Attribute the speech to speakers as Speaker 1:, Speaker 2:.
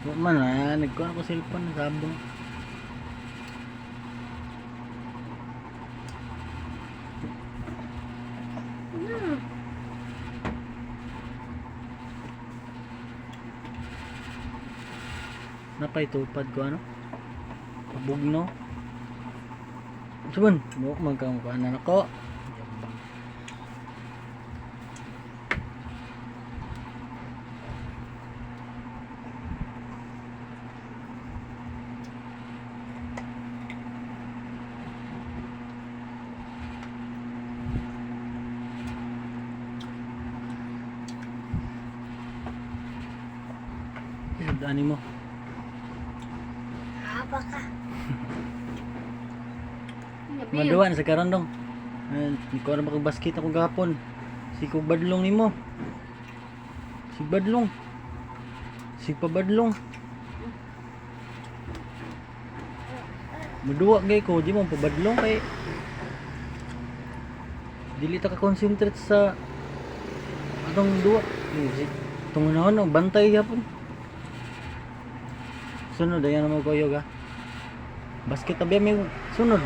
Speaker 1: Wa man na, nagkuhan ako cellphone, sabong. Napay tupad ko ano? Pabugno. Subon, buok magkamukuhanan ako. Ani mo.
Speaker 2: Apa ka?
Speaker 1: Maduan sa karon dong. Di ko na makabasket ako gahapon. Si ko badlong nimo. Si badlong. Si pabadlong. Maduwa gay ko, di mo pabadlong kay dili ta ka concentrate sa atong duwa. Tungunahon bantay gyapon. Sunod ayan mo ko yoga. Basket tabi may sunod.